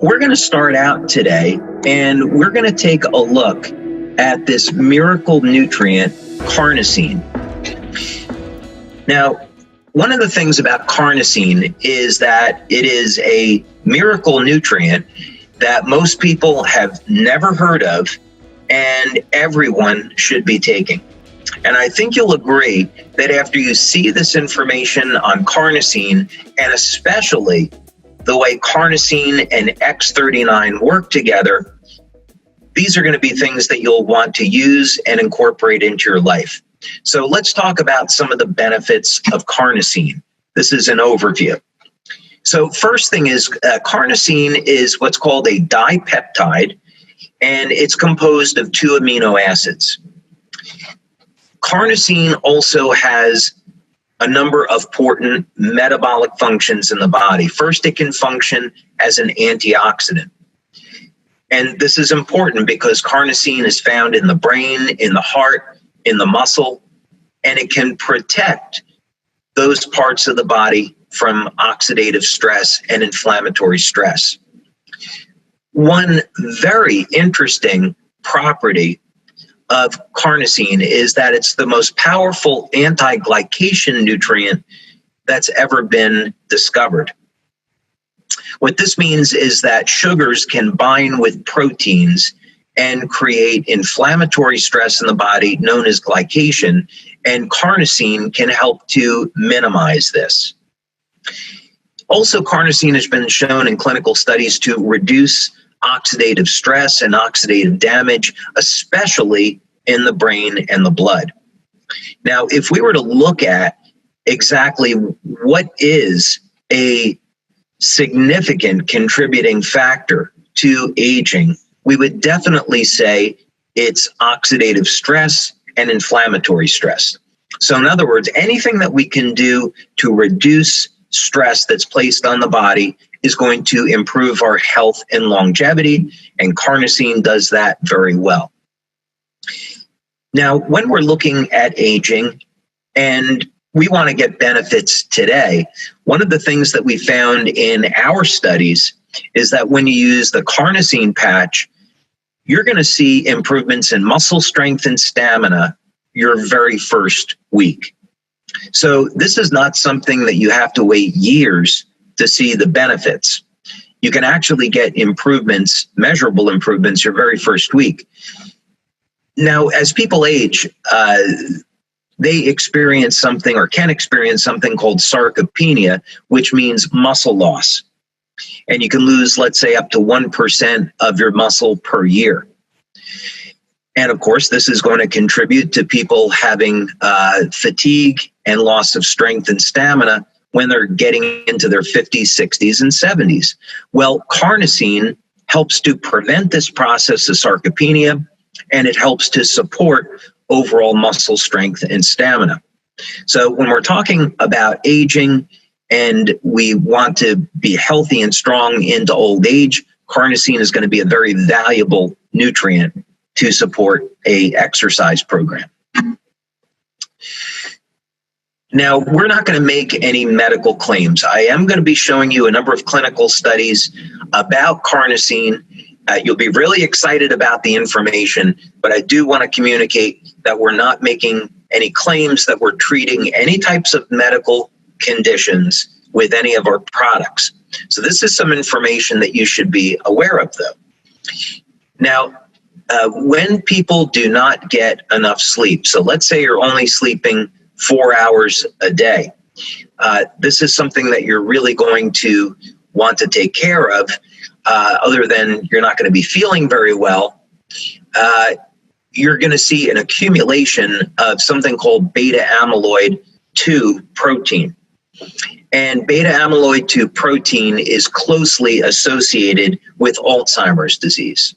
we're going to start out today and we're going to take a look at this miracle nutrient, carnosine. Now, one of the things about carnosine is that it is a miracle nutrient that most people have never heard of and everyone should be taking. And I think you'll agree that after you see this information on carnosine, and especially the way carnosine and X39 work together, these are going to be things that you'll want to use and incorporate into your life. So let's talk about some of the benefits of carnosine. This is an overview. So first thing is carnosine is what's called a dipeptide, and it's composed of 2 amino acids. Carnosine also has a number of important metabolic functions in the body. First, it can function as an antioxidant. And this is important because carnosine is found in the brain, in the heart, in the muscle, and it can protect those parts of the body from oxidative stress and inflammatory stress. One very interesting property of carnosine is that it's the most powerful anti-glycation nutrient that's ever been discovered. What this means is that sugars can bind with proteins and create inflammatory stress in the body known as glycation, and carnosine can help to minimize this. Also, carnosine has been shown in clinical studies to reduce oxidative stress and oxidative damage, especially in the brain and the blood. Now, if we were to look at exactly what is a significant contributing factor to aging, we would definitely say it's oxidative stress and inflammatory stress. So in other words, anything that we can do to reduce stress that's placed on the body is going to improve our health and longevity, and carnosine does that very well. Now, when we're looking at aging and we want to get benefits today, one of the things that we found in our studies is that when you use the carnosine patch, you're going to see improvements in muscle strength and stamina your very first week. So this is not something that you have to wait years to see the benefits. You can actually get improvements, measurable improvements, your very first week. Now, as people age, they experience something or can experience something called sarcopenia, which means muscle loss. And you can lose, let's say, up to 1% of your muscle per year. And of course, this is going to contribute to people having fatigue and loss of strength and stamina when they're getting into their 50s, 60s, and 70s. Well, carnosine helps to prevent this process of sarcopenia, and it helps to support overall muscle strength and stamina. So when we're talking about aging and we want to be healthy and strong into old age, carnosine is going to be a very valuable nutrient to support an exercise program. Now, we're not going to make any medical claims. I am going to be showing you a number of clinical studies about carnosine. You'll be really excited about the information, but I do want to communicate that we're not making any claims that we're treating any types of medical conditions with any of our products. So this is some information that you should be aware of, though. Now, when people do not get enough sleep, so let's say you're only sleeping 4 hours a day, this is something that you're really going to want to take care of. Other than you're not going to be feeling very well, you're going to see an accumulation of something called beta amyloid 2 protein. And beta amyloid 2 protein is closely associated with Alzheimer's disease.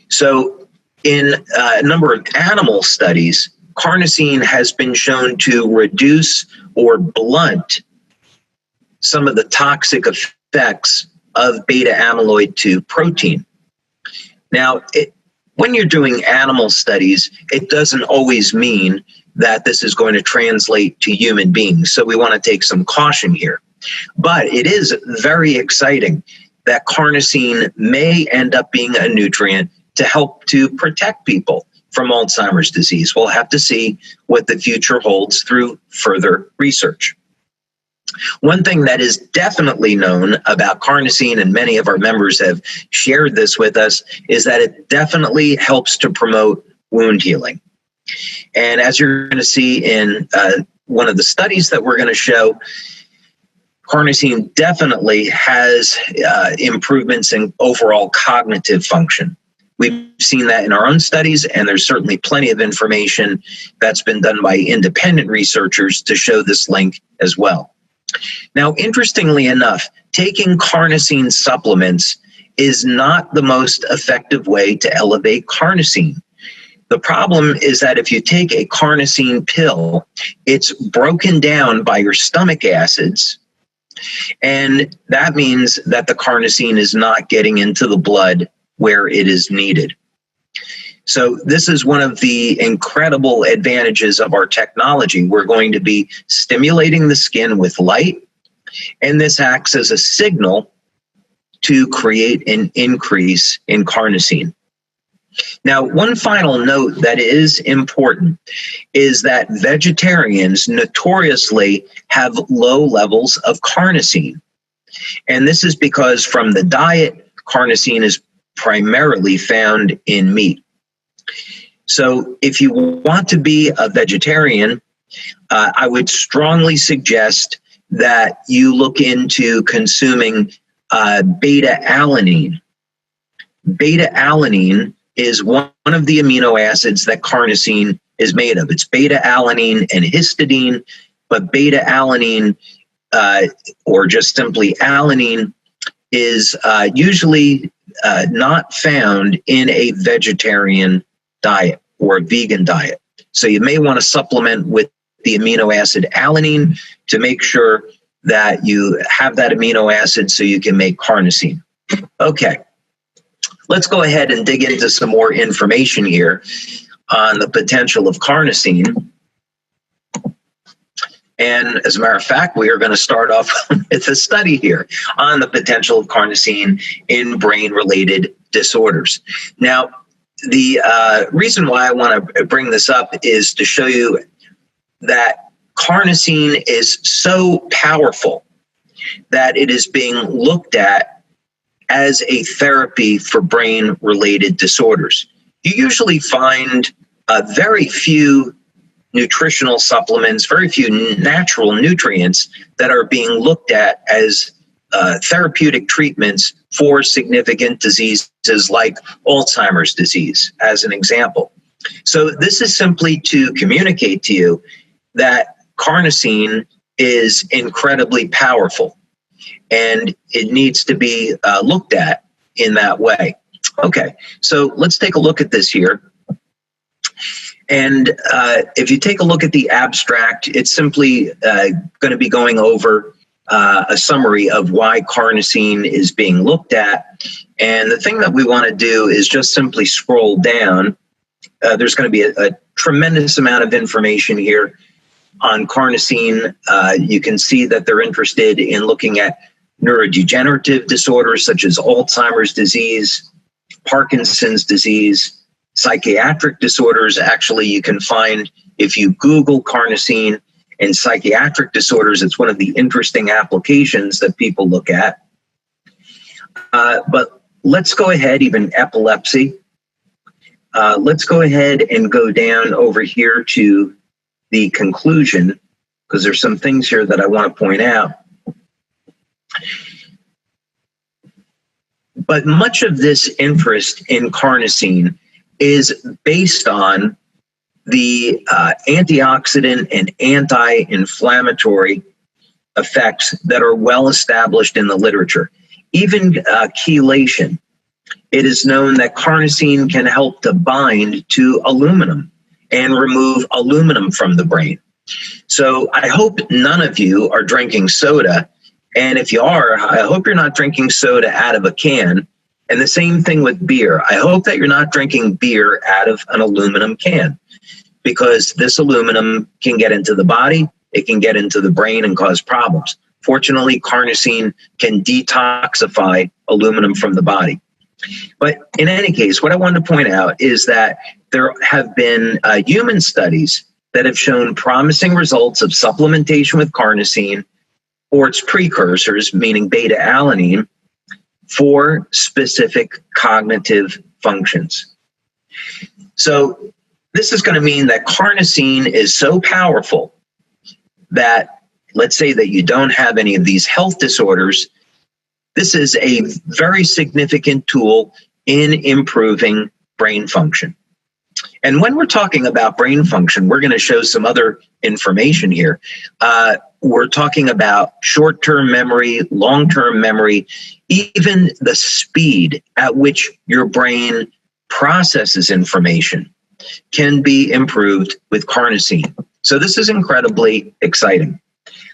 So in a number of animal studies, carnosine has been shown to reduce or blunt some of the toxic effects of beta amyloid 2 protein. Now, when you're doing animal studies, it doesn't always mean that this is going to translate to human beings. So we want to take some caution here. But it is very exciting that carnosine may end up being a nutrient to help to protect people from Alzheimer's disease. We'll have to see what the future holds through further research. One thing that is definitely known about carnosine, and many of our members have shared this with us, is that it definitely helps to promote wound healing. And as you're going to see in one of the studies that we're going to show, carnosine definitely has improvements in overall cognitive function. We've seen that in our own studies, and there's certainly plenty of information that's been done by independent researchers to show this link as well. Now, interestingly enough, taking carnosine supplements is not the most effective way to elevate carnosine. The problem is that if you take a carnosine pill, it's broken down by your stomach acids, and that means that the carnosine is not getting into the blood where it is needed. So this is one of the incredible advantages of our technology. We're going to be stimulating the skin with light, and this acts as a signal to create an increase in carnosine. Now, one final note that is important is that vegetarians notoriously have low levels of carnosine. And this is because from the diet, carnosine is primarily found in meat. So if you want to be a vegetarian, I would strongly suggest that you look into consuming beta-alanine. Beta-alanine is one of the amino acids that carnosine is made of. It's beta-alanine and histidine, but beta-alanine, or just simply alanine, is usually not found in a vegetarian diet or a vegan diet. So you may want to supplement with the amino acid alanine to make sure that you have that amino acid so you can make carnosine. Okay, let's go ahead and dig into some more information here on the potential of carnosine. And as a matter of fact, we are going to start off with a study here on the potential of carnosine in brain-related disorders. Now, the reason why I want to bring this up is to show you that carnosine is so powerful that it is being looked at as a therapy for brain-related disorders. You usually find very few nutritional supplements, very few natural nutrients that are being looked at as therapeutic treatments for significant diseases like Alzheimer's disease, as an example. So this is simply to communicate to you that carnosine is incredibly powerful, and it needs to be looked at in that way. Okay, so let's take a look at this here. And if you take a look at the abstract, it's simply going to be going over a summary of why carnosine is being looked at. And the thing that we want to do is just simply scroll down. There's going to be a tremendous amount of information here on carnosine. You can see that they're interested in looking at neurodegenerative disorders such as Alzheimer's disease, Parkinson's disease, psychiatric disorders. Actually, you can find, if you Google carnosine and psychiatric disorders, it's one of the interesting applications that people look at. But let's go ahead, even epilepsy. Let's go ahead and go down over here to the conclusion, because there's some things here that I want to point out. But much of this interest in carnosine is based on the antioxidant and anti-inflammatory effects that are well established in the literature. Even chelation. It is known that carnosine can help to bind to aluminum and remove aluminum from the brain. So I hope none of you are drinking soda. And if you are, I hope you're not drinking soda out of a can. And the same thing with beer. I hope that you're not drinking beer out of an aluminum can, because this aluminum can get into the body, it can get into the brain and cause problems. Fortunately, carnosine can detoxify aluminum from the body. But in any case, what I wanted to point out is that there have been human studies that have shown promising results of supplementation with carnosine or its precursors, meaning beta-alanine, for specific cognitive functions. So this is going to mean that carnosine is so powerful that, let's say that you don't have any of these health disorders, this is a very significant tool in improving brain function. And when we're talking about brain function, we're going to show some other information here. We're talking about short-term memory, long-term memory, even the speed at which your brain processes information can be improved with carnosine. So this is incredibly exciting.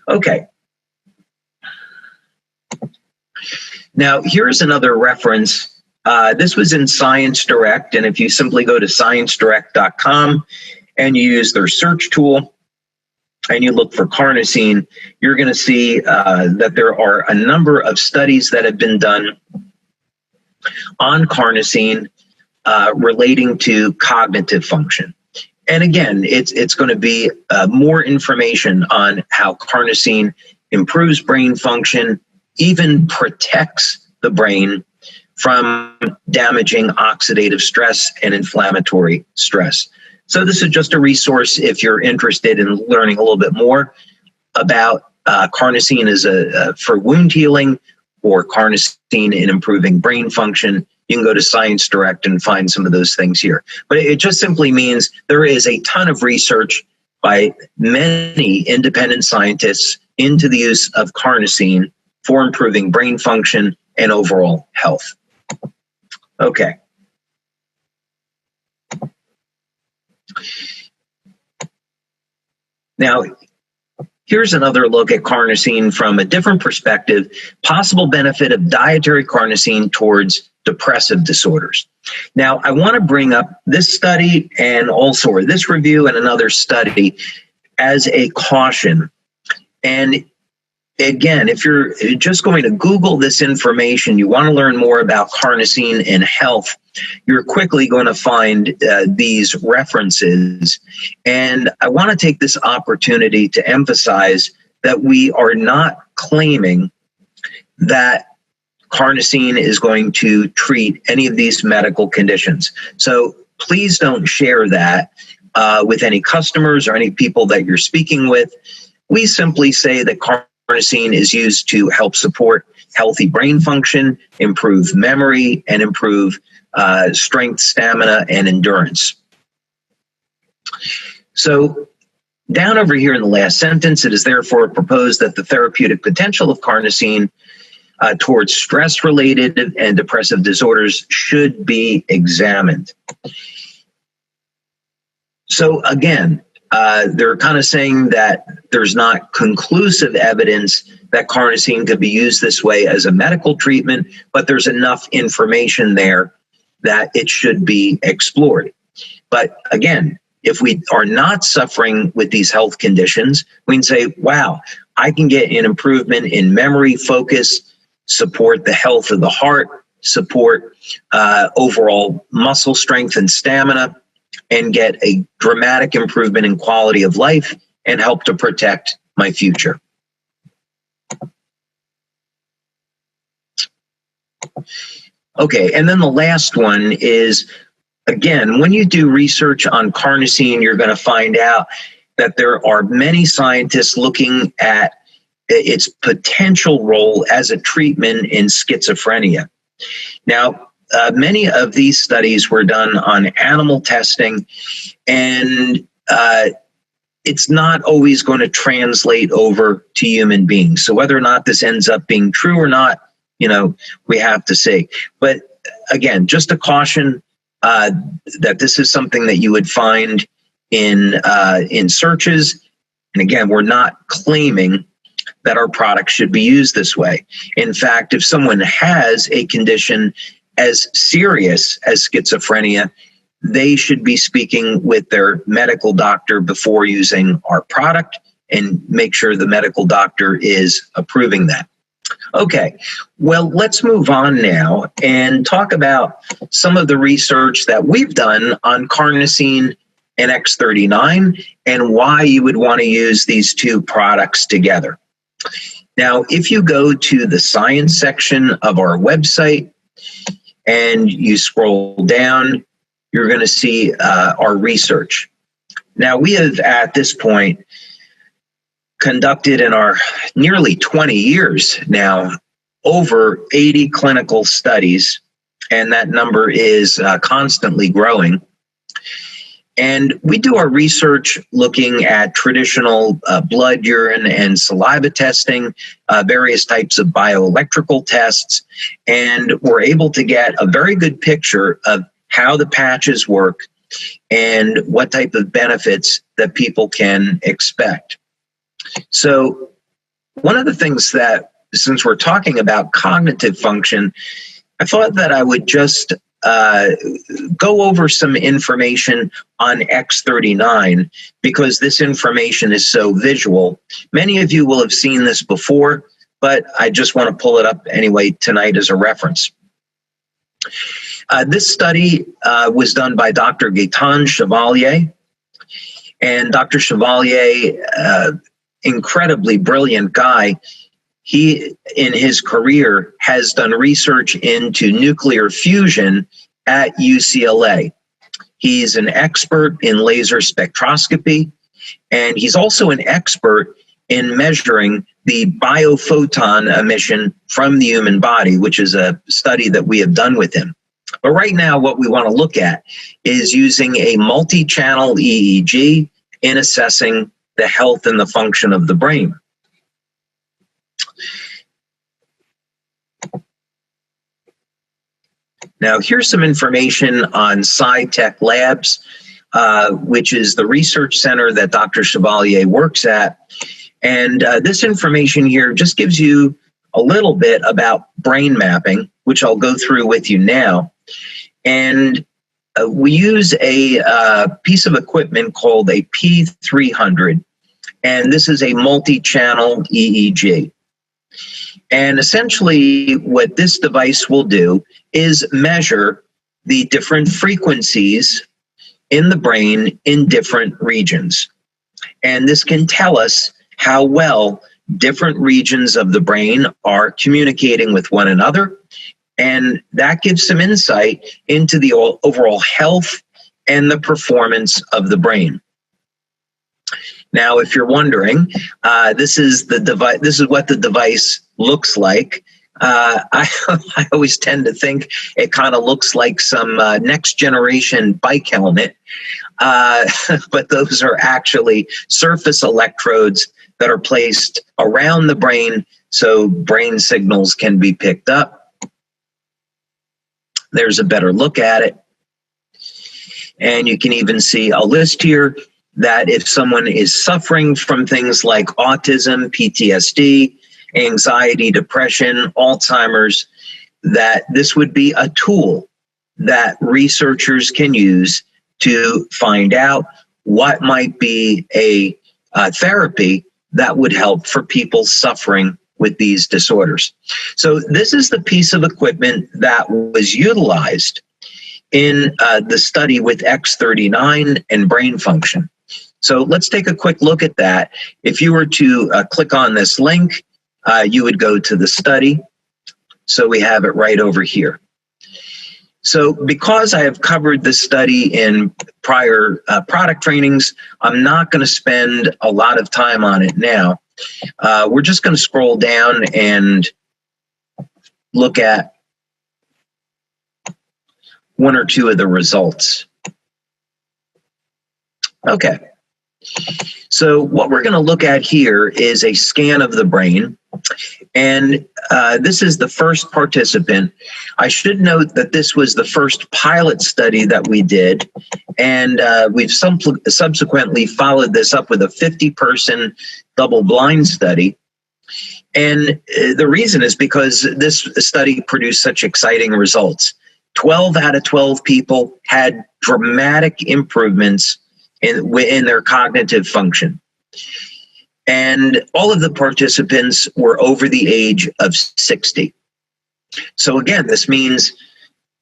Okay. Now, here's another reference. This was in Science Direct, and if you simply go to sciencedirect.com and you use their search tool and you look for carnosine, you're going to see that there are a number of studies that have been done on carnosine relating to cognitive function. And again, it's going to be more information on how carnosine improves brain function, even protects the brain from damaging oxidative stress and inflammatory stress. So this is just a resource if you're interested in learning a little bit more about carnosine as for wound healing or carnosine in improving brain function. You can go to Science Direct and find some of those things here. But it just simply means there is a ton of research by many independent scientists into the use of carnosine for improving brain function and overall health. Okay. Now, here's another look at carnosine from a different perspective, possible benefit of dietary carnosine towards depressive disorders. Now, I want to bring up this study and also, or this review and another study as a caution. And again, if you're just going to Google this information, you want to learn more about carnosine in health, you're quickly going to find these references. And I want to take this opportunity to emphasize that we are not claiming that carnosine is going to treat any of these medical conditions. So please don't share that with any customers or any people that you're speaking with. We simply say that carnosine is used to help support healthy brain function, improve memory, and improve strength, stamina, and endurance. So down over here in the last sentence, it is therefore proposed that the therapeutic potential of carnosine towards stress-related and depressive disorders should be examined. So again, they're kind of saying that there's not conclusive evidence that carnosine could be used this way as a medical treatment, but there's enough information there that it should be explored. But again, if we are not suffering with these health conditions, we can say, wow, I can get an improvement in memory, focus, support the health of the heart, support overall muscle strength and stamina, and get a dramatic improvement in quality of life and help to protect my future. Okay, and then the last one is, again, when you do research on carnosine, you're going to find out that there are many scientists looking at its potential role as a treatment in schizophrenia. Now, many of these studies were done on animal testing, and it's not always going to translate over to human beings. So whether or not this ends up being true or not, we have to see. But again, just a caution that this is something that you would find in searches. And again, we're not claiming that our product should be used this way. In fact, if someone has a condition as serious as schizophrenia, they should be speaking with their medical doctor before using our product and make sure the medical doctor is approving that. Okay, well, let's move on now and talk about some of the research that we've done on carnosine and X39 and why you would want to use these two products together. Now, if you go to the science section of our website and you scroll down, you're going to see our research. Now, we have at this point conducted in our nearly 20 years now over 80 clinical studies, and that number is constantly growing. And we do our research looking at traditional blood, urine, and saliva testing, various types of bioelectrical tests, and we're able to get a very good picture of how the patches work and what type of benefits that people can expect. So one of the things that, since we're talking about cognitive function, I thought that I would just go over some information on X39 because this information is so visual. Many of you will have seen this before, but I just want to pull it up anyway tonight as a reference. This study was done by Dr. Gaetan Chevalier, and Dr. Chevalier, incredibly brilliant guy. He, in his career, has done research into nuclear fusion at UCLA. He's an expert in laser spectroscopy, and he's also an expert in measuring the biophoton emission from the human body, which is a study that we have done with him. But right now, what we want to look at is using a multi-channel EEG in assessing the health and the function of the brain. Now, here's some information on SciTech Labs, which is the research center that Dr. Chevalier works at. And this information here just gives you a little bit about brain mapping, which I'll go through with you now. And we use a piece of equipment called a P300, and this is a multi-channel EEG. And essentially what this device will do is measure the different frequencies in the brain in different regions. And this can tell us how well different regions of the brain are communicating with one another. And that gives some insight into the overall health and the performance of the brain. Now, if you're wondering, this is the device. This is what the device looks like. I always tend to think it kind of looks like some next generation bike helmet, but those are actually surface electrodes that are placed around the brain so brain signals can be picked up. There's a better look at it. And you can even see a list here that if someone is suffering from things like autism, PTSD, anxiety, depression, Alzheimer's, that this would be a tool that researchers can use to find out what might be a therapy that would help for people suffering with these disorders. So this is the piece of equipment that was utilized in the study with X39 and brain function. So let's take a quick look at that. If you were to click on this link, you would go to the study. So we have it right over here. So because I have covered this study in prior product trainings, I'm not going to spend a lot of time on it now. We're just going to scroll down and look at one or two of the results. Okay. So what we're going to look at here is a scan of the brain. And this is the first participant. I should note that this was the first pilot study that we did. And we've subsequently followed this up with a 50-person double-blind study. And the reason is because this study produced such exciting results. 12 out of 12 people had dramatic improvements in their cognitive function. And all of the participants were over the age of 60. So again, this means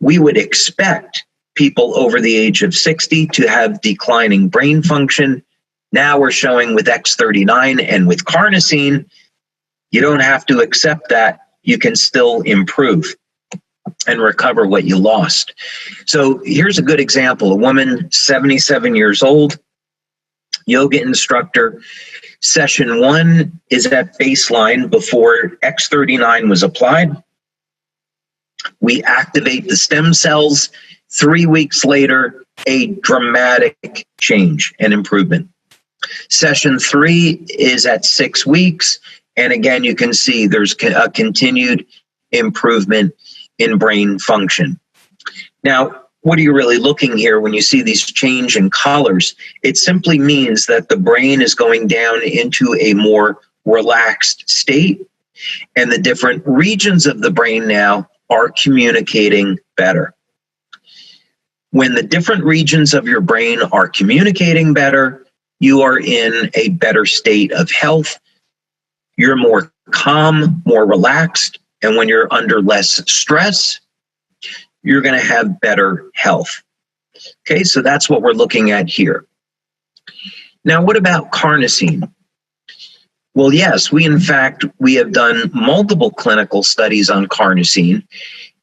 we would expect people over the age of 60 to have declining brain function. Now we're showing with X39 and with Carnosine, you don't have to accept that. You can still improve and recover what you lost. So here's a good example. A woman, 77 years old, yoga instructor. Session 1 is at baseline before X39 was applied. We activate the stem cells. 3 weeks later, a dramatic change and improvement. Session 3 is at 6 weeks. And again, you can see there's a continued improvement in brain function. Now, what are you really looking here when you see these change in colors? It simply means that the brain is going down into a more relaxed state, and the different regions of the brain now are communicating better. When the different regions of your brain are communicating better, you are in a better state of health. You're more calm, more relaxed, and when you're under less stress, you're going to have better health. Okay, so that's what we're looking at here. Now, what about Carnosine? Well, yes, we have done multiple clinical studies on Carnosine.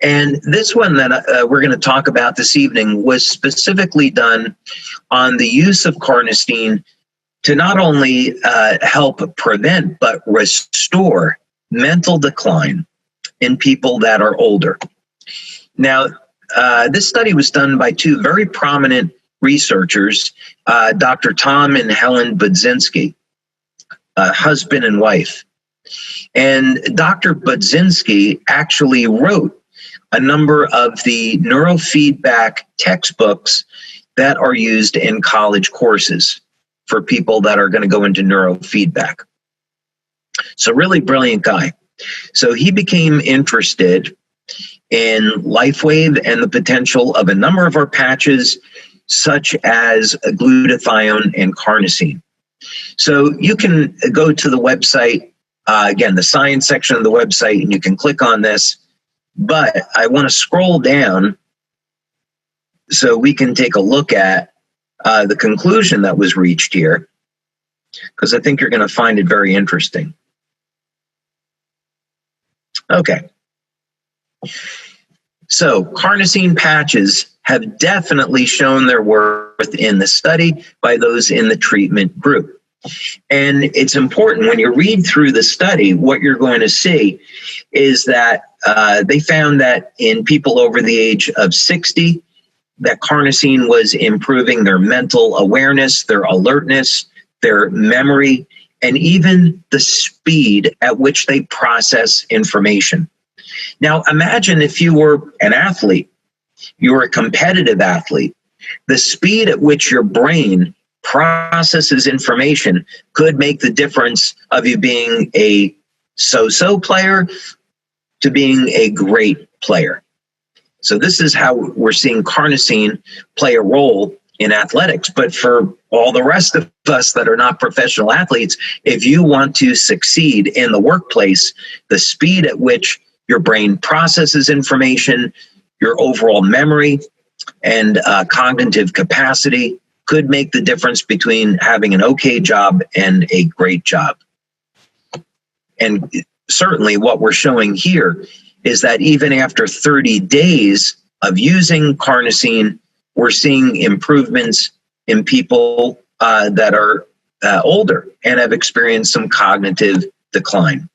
And this one that we're going to talk about this evening was specifically done on the use of Carnosine to not only help prevent, but restore mental decline in people that are older. Now, this study was done by two very prominent researchers, Dr. Tom and Helen Budzinski, husband and wife. And Dr. Budzinski actually wrote a number of the neurofeedback textbooks that are used in college courses for people that are going to go into neurofeedback. So really brilliant guy. So he became interested in LifeWave and the potential of a number of our patches, such as glutathione and Carnosine. So you can go to the website, again, the science section of the website, and you can click on this. But I want to scroll down so we can take a look at the conclusion that was reached here, because I think you're going to find it very interesting. Okay. So Carnosine patches have definitely shown their worth in the study by those in the treatment group. And it's important when you read through the study, what you're going to see is that they found that in people over the age of 60, that Carnosine was improving their mental awareness, their alertness, their memory, and even the speed at which they process information. Now, imagine if you were an athlete, you were a competitive athlete, the speed at which your brain processes information could make the difference of you being a so-so player to being a great player. So this is how we're seeing Carnosine play a role in athletics. But for all the rest of us that are not professional athletes, if you want to succeed in the workplace, the speed at which your brain processes information, your overall memory and cognitive capacity could make the difference between having an okay job and a great job. And certainly what we're showing here is that even after 30 days of using Carnosine, we're seeing improvements in people that are older and have experienced some cognitive decline.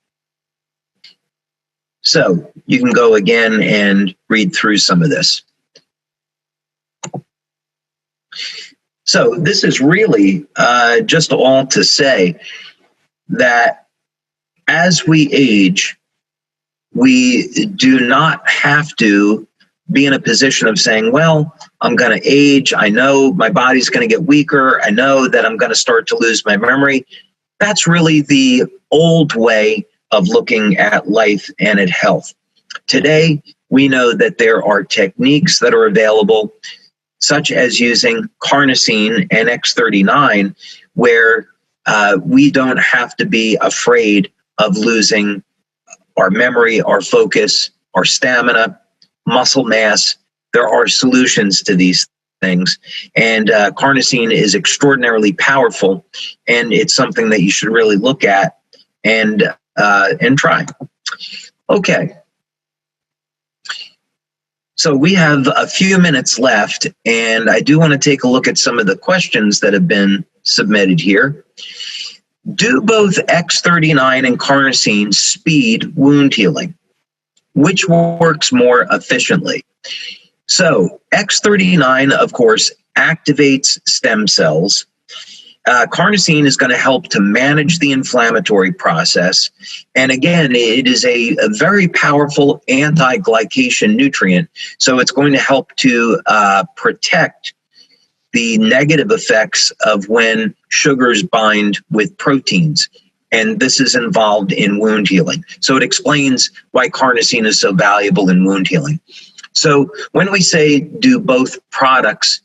So you can go again and read through some of this. So this is really just all to say that as we age, we do not have to be in a position of saying, well, I'm going to age. I know my body's going to get weaker. I know that I'm going to start to lose my memory. That's really the old way of looking at life and at health. Today, we know that there are techniques that are available, such as using Carnosine and X39, where we don't have to be afraid of losing our memory, our focus, our stamina, muscle mass. There are solutions to these things, and carnosine is extraordinarily powerful, and it's something that you should really look at and try. Okay. So we have a few minutes left, and I do want to take a look at some of the questions that have been submitted here. Do both X39 and carnosine speed wound healing? Which works more efficiently? So X39, of course, activates stem cells. Carnosine is going to help to manage the inflammatory process. And again, it is a very powerful anti-glycation nutrient. So it's going to help to protect the negative effects of when sugars bind with proteins. And this is involved in wound healing. So it explains why carnosine is so valuable in wound healing. So when we say do both products,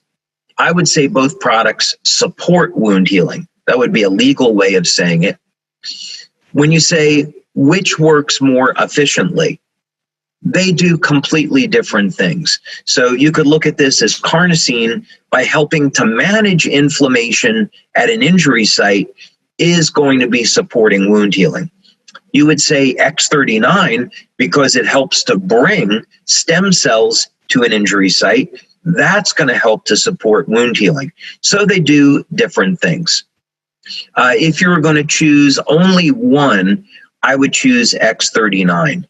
I would say both products support wound healing. That would be a legal way of saying it. When you say which works more efficiently, they do completely different things. So you could look at this as carnosine, by helping to manage inflammation at an injury site, is going to be supporting wound healing. You would say X39 because it helps to bring stem cells to an injury site. That's going to help to support wound healing. So they do different things. If you were going to choose only one, I would choose X39.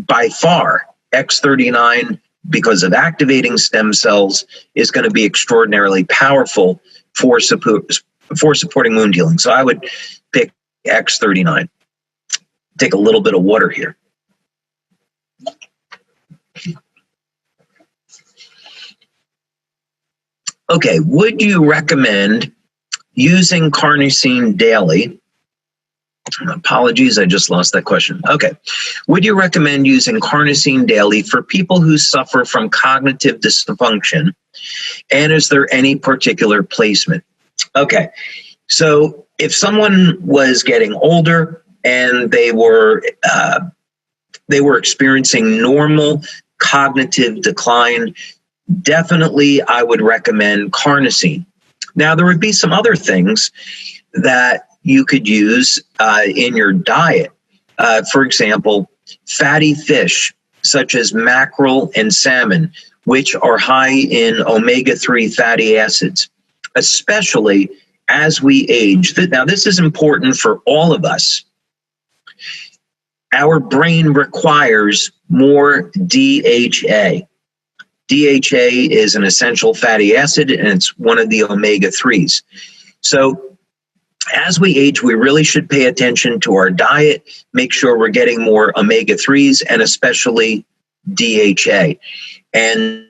By far, X39, because of activating stem cells, is going to be extraordinarily powerful for supporting wound healing. So I would pick X39. Take a little bit of water here. Okay, would you recommend using carnosine daily? Apologies, I just lost that question. Okay. Would you recommend using carnosine daily for people who suffer from cognitive dysfunction? And is there any particular placement? Okay. So if someone was getting older and they were experiencing normal cognitive decline, definitely I would recommend carnosine. Now, there would be some other things that you could use in your diet. For example, fatty fish, such as mackerel and salmon, which are high in omega-3 fatty acids, especially as we age. Now, this is important for all of us. Our brain requires more DHA. DHA is an essential fatty acid, and it's one of the omega-3s. So as we age, we really should pay attention to our diet, make sure we're getting more omega-3s, and especially DHA. And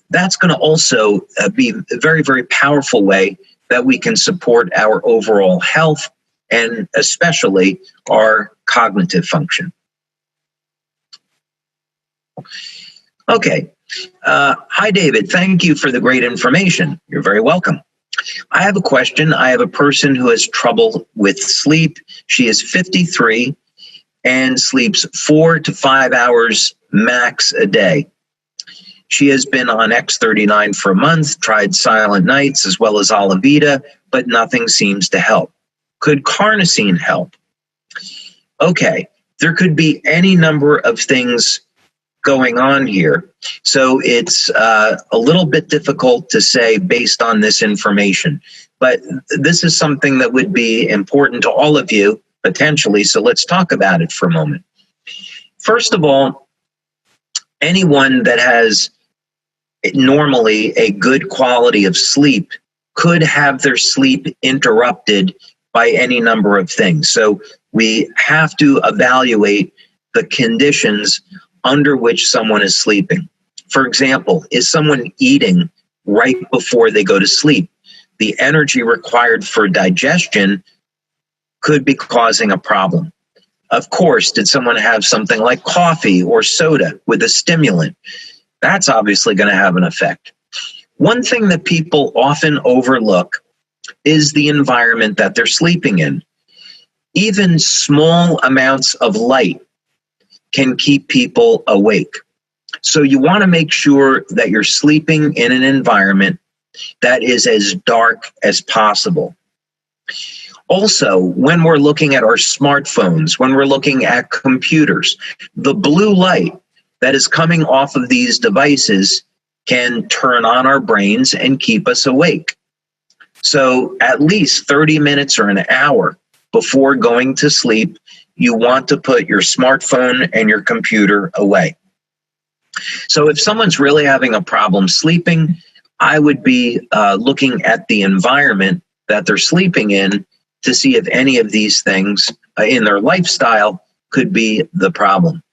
that's going to also be a very, very powerful way that we can support our overall health and especially our cognitive function. Okay. Hi, David. Thank you for the great information. You're very welcome. I have a question. I have a person who has trouble with sleep. She is 53 and sleeps 4 to 5 hours max a day. She has been on X39 for a month, tried Silent Nights as well as Olivita, but nothing seems to help. Could carnosine help? Okay, there could be any number of things going on here. So it's a little bit difficult to say based on this information, but this is something that would be important to all of you potentially. So let's talk about it for a moment. First of all, anyone that has normally a good quality of sleep could have their sleep interrupted by any number of things. So we have to evaluate the conditions under which someone is sleeping. For example, is someone eating right before they go to sleep? The energy required for digestion could be causing a problem. Of course, did someone have something like coffee or soda with a stimulant? That's obviously going to have an effect. One thing that people often overlook is the environment that they're sleeping in. Even small amounts of light can keep people awake. So you want to make sure that you're sleeping in an environment that is as dark as possible. Also, when we're looking at our smartphones, when we're looking at computers, the blue light that is coming off of these devices can turn on our brains and keep us awake. So at least 30 minutes or an hour before going to sleep, you want to put your smartphone and your computer away. So if someone's really having a problem sleeping, I would be looking at the environment that they're sleeping in to see if any of these things in their lifestyle could be the problem.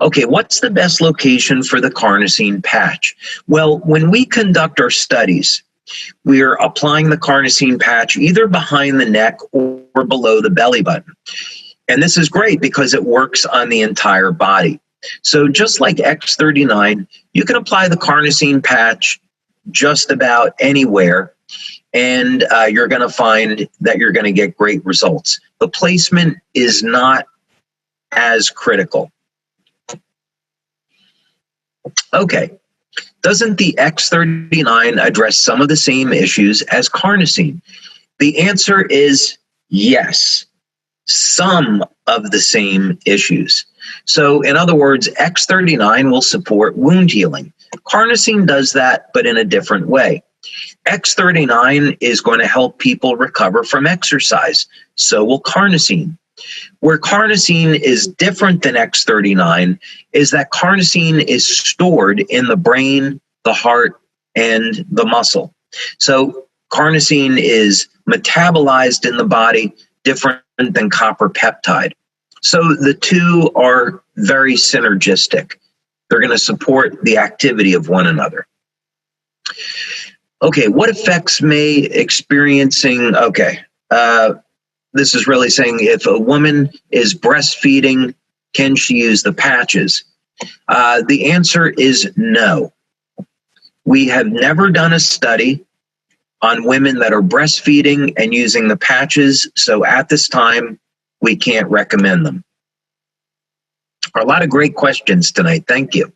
Okay, what's the best location for the carnosine patch? Well, when we conduct our studies, we are applying the carnosine patch either behind the neck or below the belly button. And this is great because it works on the entire body. So just like X39, you can apply the carnosine patch just about anywhere, and you're going to find that you're going to get great results. The placement is not as critical. Okay. Doesn't the X39 address some of the same issues as carnosine? The answer is yes, some of the same issues. So in other words, X39 will support wound healing. Carnosine does that, but in a different way. X39 is going to help people recover from exercise. So will carnosine. Where carnosine is different than X39 is that carnosine is stored in the brain, the heart, and the muscle. So carnosine is metabolized in the body different than copper peptide. So the two are very synergistic. They're going to support the activity of one another. Okay, what effects may experiencing, this is really saying if a woman is breastfeeding, can she use the patches? The answer is no. We have never done a study on women that are breastfeeding and using the patches, so at this time, we can't recommend them. A lot of great questions tonight. Thank you.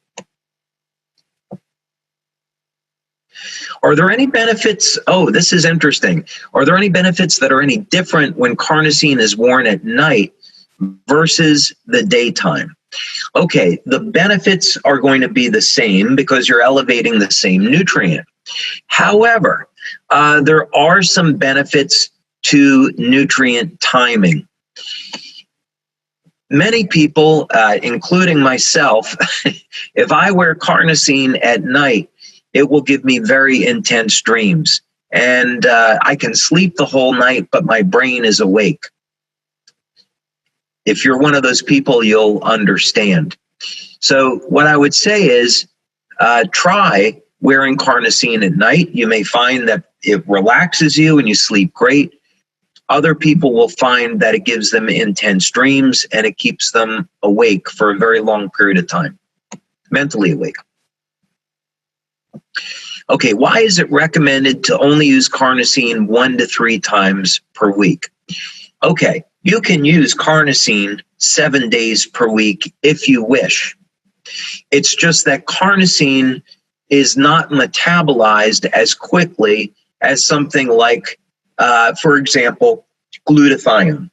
Are there any benefits? Oh, this is interesting. Are there any benefits that are any different when carnosine is worn at night versus the daytime? Okay, the benefits are going to be the same because you're elevating the same nutrient. However, there are some benefits to nutrient timing. Many people, including myself, if I wear carnosine at night, it will give me very intense dreams. And I can sleep the whole night, but my brain is awake. If you're one of those people, you'll understand. So what I would say is try wearing carnosine at night. You may find that it relaxes you and you sleep great. Other people will find that it gives them intense dreams and it keeps them awake for a very long period of time, mentally awake. Okay, why is it recommended to only use carnosine 1 to 3 times per week? Okay, you can use carnosine 7 days per week if you wish. It's just that carnosine is not metabolized as quickly as something like, for example, glutathione.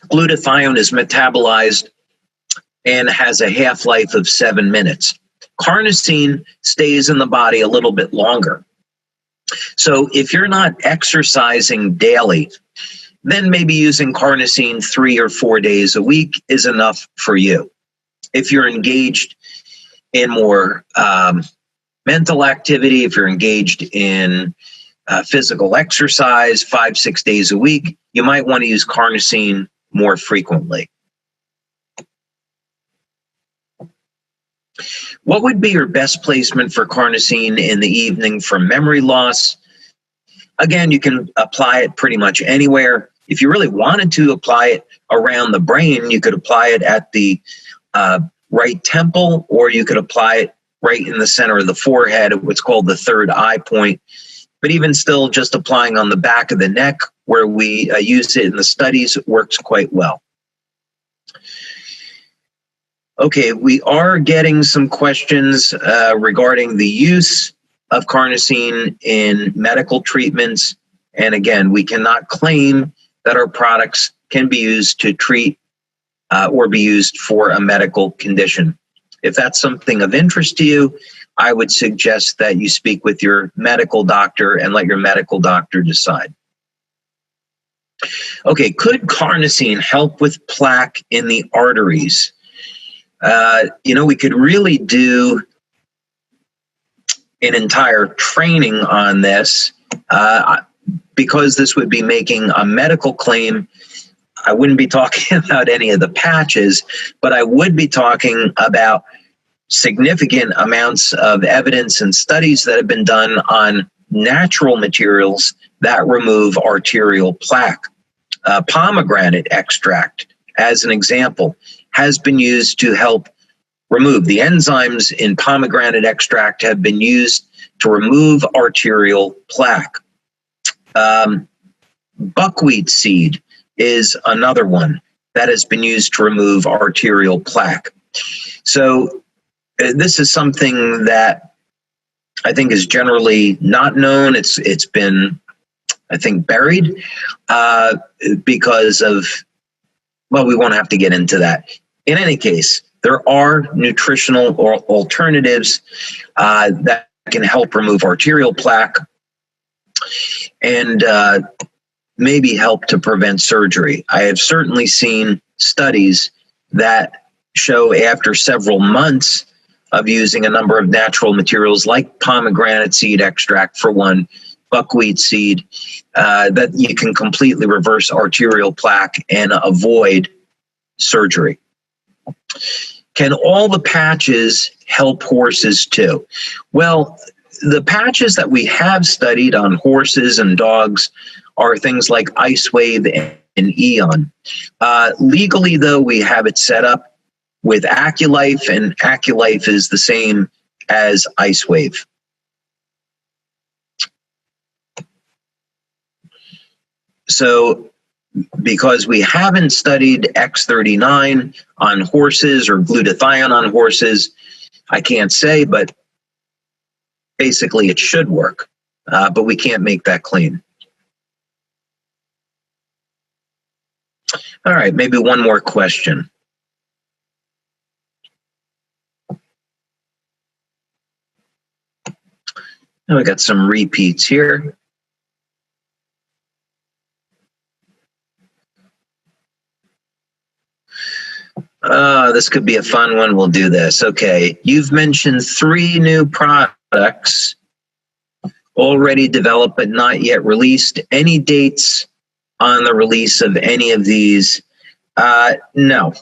Glutathione is metabolized and has a half-life of 7 minutes. Carnosine stays in the body a little bit longer. So if you're not exercising daily, then maybe using carnosine 3 or 4 days a week is enough for you. If you're engaged in more mental activity, if you're engaged in physical exercise 5-6 days a week, you might want to use carnosine more frequently. What would be your best placement for carnosine in the evening for memory loss? Again, you can apply it pretty much anywhere. If you really wanted to apply it around the brain, you could apply it at the right temple, or you could apply it right in the center of the forehead, what's called the third eye point. But even still, just applying on the back of the neck, where we use it in the studies, works quite well. Okay, we are getting some questions regarding the use of carnosine in medical treatments. And again, we cannot claim that our products can be used to treat or be used for a medical condition. If that's something of interest to you, I would suggest that you speak with your medical doctor and let your medical doctor decide. Okay, could carnosine help with plaque in the arteries? We could really do an entire training on this. Because this would be making a medical claim, I wouldn't be talking about any of the patches, but I would be talking about significant amounts of evidence and studies that have been done on natural materials that remove arterial plaque. Pomegranate extract, as an example, has been used to help remove. The enzymes in pomegranate extract have been used to remove arterial plaque. Buckwheat seed is another one that has been used to remove arterial plaque. So this is something that I think is generally not known. It's been, I think, buried because of, well, we won't have to get into that. In any case, there are nutritional alternatives that can help remove arterial plaque and maybe help to prevent surgery. I have certainly seen studies that show after several months of using a number of natural materials like pomegranate seed extract for one, buckwheat seed, that you can completely reverse arterial plaque and avoid surgery. Can all the patches help horses too? Well, the patches that we have studied on horses and dogs are things like Ice Wave and Eon. Legally, though, we have it set up with AccuLife, and AccuLife is the same as Ice Wave. So because we haven't studied X39 on horses or glutathione on horses, I can't say, but basically it should work, but we can't make that claim. All right, maybe one more question. Now we got some repeats here. This could be a fun one. We'll do this. Okay, you've mentioned 3 new products already developed but not yet released. Any dates on the release of any of these? No.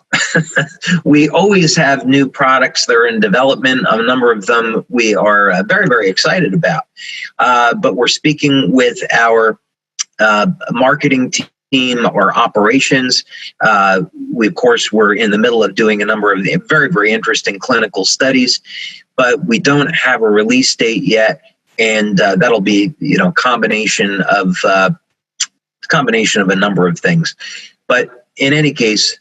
We always have new products that are in development. A number of them we are very, very excited about. But we're speaking with our marketing team or operations. We, of course, we're in the middle of doing a number of very, very interesting clinical studies, but we don't have a release date yet. And that'll be, combination of a number of things. But in any case,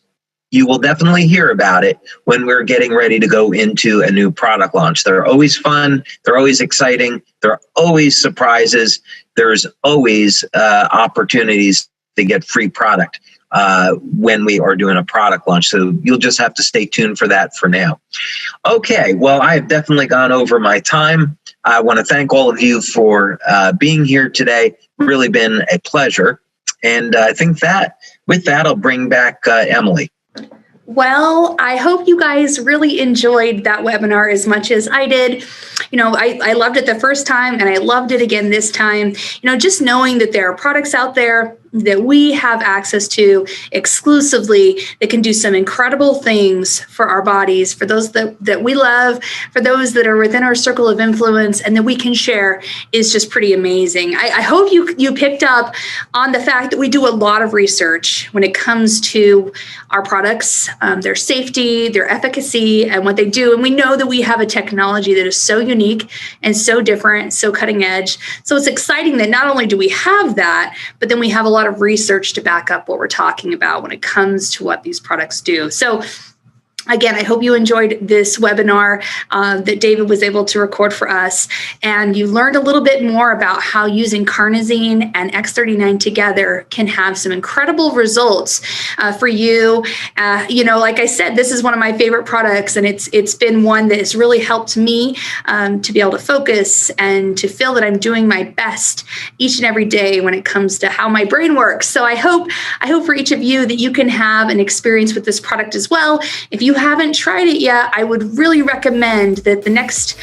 you will definitely hear about it when we're getting ready to go into a new product launch. They're always fun. They're always exciting. There are always surprises. There's always opportunities to get free product when we are doing a product launch. So you'll just have to stay tuned for that for now. Okay, well, I have definitely gone over my time. I want to thank all of you for being here today. Really been a pleasure. And I think that with that, I'll bring back Emily. Well, I hope you guys really enjoyed that webinar as much as I did. I loved it the first time and I loved it again this time. Just knowing that there are products out there that we have access to exclusively that can do some incredible things for our bodies, for those that we love, for those that are within our circle of influence, and that we can share is just pretty amazing. I hope you picked up on the fact that we do a lot of research when it comes to our products, their safety, their efficacy, and what they do. And we know that we have a technology that is so unique and so different, so cutting edge. So it's exciting that not only do we have that, but then we have a lot of research to back up what we're talking about when it comes to what these products do. So again, I hope you enjoyed this webinar that David was able to record for us, and you learned a little bit more about how using Carnosine and X39 together can have some incredible results for you. Like I said, this is one of my favorite products, and it's been one that has really helped me to be able to focus and to feel that I'm doing my best each and every day when it comes to how my brain works. So I hope for each of you that you can have an experience with this product as well. If you haven't tried it yet, I would really recommend that the next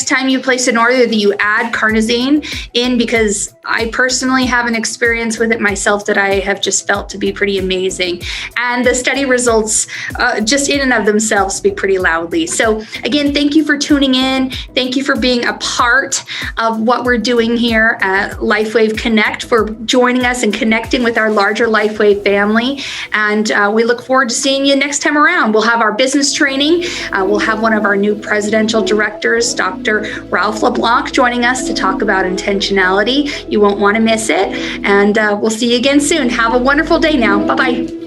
time you place an order that you add Carnosine in, because I personally have an experience with it myself that I have just felt to be pretty amazing. And the study results just in and of themselves speak pretty loudly. So again, thank you for tuning in. Thank you for being a part of what we're doing here at LifeWave Connect, for joining us and connecting with our larger LifeWave family. And we look forward to seeing you next time around. We'll have our business training. We'll have one of our new presidential directors, Dr. Ralph LeBlanc, joining us to talk about intentionality. You won't want to miss it. And we'll see you again soon. Have a wonderful day now. Bye-bye.